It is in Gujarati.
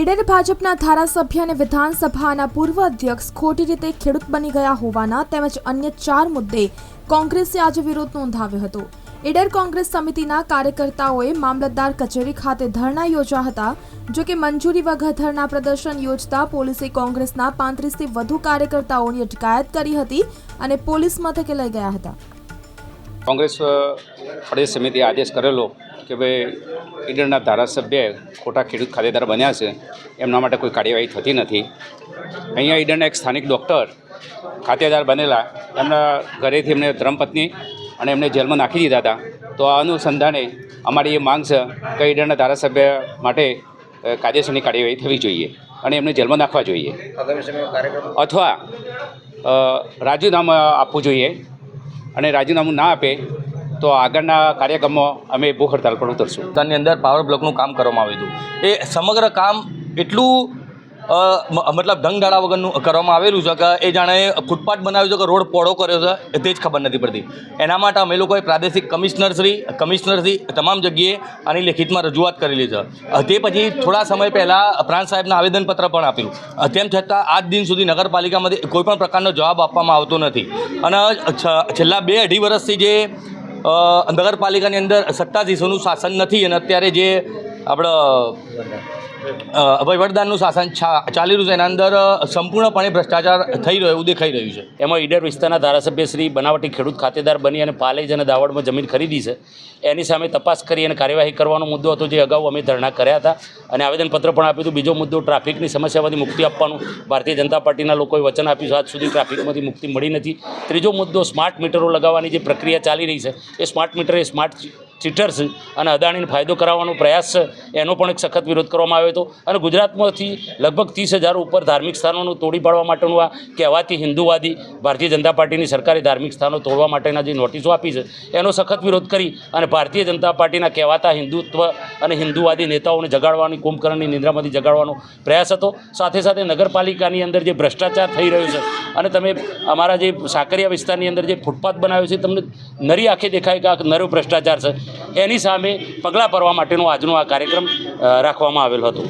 ઈડર ભાજપના ધારાસભ્ય અને વિધાનસભાના પૂર્વ અધ્યક્ષ ખોટી રીતે ખેડૂત બની ગયા હોવાના તેમજ અન્ય 4 મુદ્દે કોંગ્રેસે આજે વિરોધ નોંધાવ્યો હતો। ઈડર કોંગ્રેસ સમિતિના કાર્યકર્તાઓએ મામલતદાર કચેરી ખાતે ધરણા યોજ્યા હતા। જો કે મંજૂરી વગર ધરણા પ્રદર્શન યોજતા પોલીસે કોંગ્રેસના 35થી વધુ કાર્યકર્તાઓની અટકાયત કરી હતી અને પોલીસ મથકે લઈ ગયા હતા। કોંગ્રેસ પ્રદેશ સમિતિએ આદેશ કરેલો કે ભાઈ ઈડરના ધારાસભ્ય ખોટા ખેડૂત ખાતેદાર બન્યા છે, એમના માટે કોઈ કાર્યવાહી થતી નથી। અહીંયા ઈડરના એક સ્થાનિક ડૉક્ટર ખાતેદાર બનેલા, એમના ઘરેથી એમને ધર્મપત્ની અને એમને જેલમાં નાખી દીધા હતા। તો આ અનુસંધાને અમારી એ માંગ છે કે ઈડરના ધારાસભ્ય માટે કાયદેસરની કાર્યવાહી થવી જોઈએ અને એમને જેલમાં નાખવા જોઈએ અથવા રાજીનામું આપવું જોઈએ, અને રાજીનામું ના આપે તો આગળના કાર્યક્રમમાં અમે ભૂખ હડતાલ પર ઉતરશું। તાની અંદર પાવર બ્લોકનું કામ કરવામાં આવ્યું હતું। એ સમગ્ર કામ એટલું મતલબ ઢંગધાડા વગરનું કરવામાં આવેલું છે કે એ જાણે ફૂટપાથ બનાવ્યું છે કે રોડ પહોળો કર્યો છે એ જ ખબર નથી પડતી। એના માટે અમે લોકોએ પ્રાદેશિક કમિશનરશ્રી તમામ જગ્યાએ આની લેખિતમાં રજૂઆત કરેલી છે। તે પછી થોડા સમય પહેલાં પ્રાંત સાહેબના આવેદનપત્ર પણ આપેલું, તેમ છતાં આજ દિન સુધી નગરપાલિકામાંથી કોઈપણ પ્રકારનો જવાબ આપવામાં આવતો નથી। અને છેલ્લા 2-2.5 વર્ષથી જે નગરપાલિકાની અંદર સત્તાધીશોનું શાસન નથી અને અત્યારે જે આપણે વહીવટદારનું શાસન ચાલી રહ્યું છે, એના અંદર સંપૂર્ણપણે ભ્રષ્ટાચાર થઈ રહ્યો એવું દેખાઈ રહ્યું છે। એમાં ઈડર વિસ્તારના ધારાસભ્ય શ્રી બનાવટી ખેડૂત ખાતેદાર બની અને પાલેજ અને દાવડમાં જમીન ખરીદી છે, એની સામે તપાસ કરી અને કાર્યવાહી કરવાનો મુદ્દો હતો, જે અગાઉ અમે ધરણા કર્યા હતા અને આવેદનપત્ર પણ આપ્યું હતું। બીજો મુદ્દો ટ્રાફિકની સમસ્યામાંથી મુક્તિ આપવાનું ભારતીય જનતા પાર્ટીના લોકોએ વચન આપ્યું છે, આજ સુધી ટ્રાફિકમાંથી મુક્તિ મળી નથી। ત્રીજો મુદ્દો સ્માર્ટ મીટરો લગાવવાની જે પ્રક્રિયા ચાલી રહી છે, એ સ્માર્ટ મીટર એ સ્માર્ટ ચીટર્સ અને અદાણીને ફાયદો કરાવવાનો પ્રયાસ છે, એનો પણ એક સખત વિરોધ કરવામાં આવ્યો હતો। અને ગુજરાતમાંથી લગભગ 30,000 ઉપર ધાર્મિક સ્થાનોનું તોડી પાડવા માટેનું આ કહેવાતી હિન્દુવાદી ભારતીય જનતા પાર્ટીની સરકારે ધાર્મિક સ્થાનો તોડવા માટેના જે નોટિસો આપી છે, એનો સખત વિરોધ કરી અને ભારતીય જનતા પાર્ટીના કહેવાતા હિન્દુત્વ અને હિન્દુવાદી નેતાઓને જગાડવાની, કુંભકર્ણની નિંદ્રામાંથી જગાડવાનો પ્રયાસ હતો। સાથે સાથે નગરપાલિકાની અંદર જે ભ્રષ્ટાચાર થઈ રહ્યો છે, અને તમે અમારા જે સાકરિયા વિસ્તારની અંદર જે ફૂટપાથ બનાવ્યો છે, તમને નરી આંખે દેખાય કે આ નરો ભ્રષ્ટાચાર છે, એની સામે પગલાં ભરવા માટેનો આજનો આ કાર્યક્રમ રાખવામાં આવેલો હતો।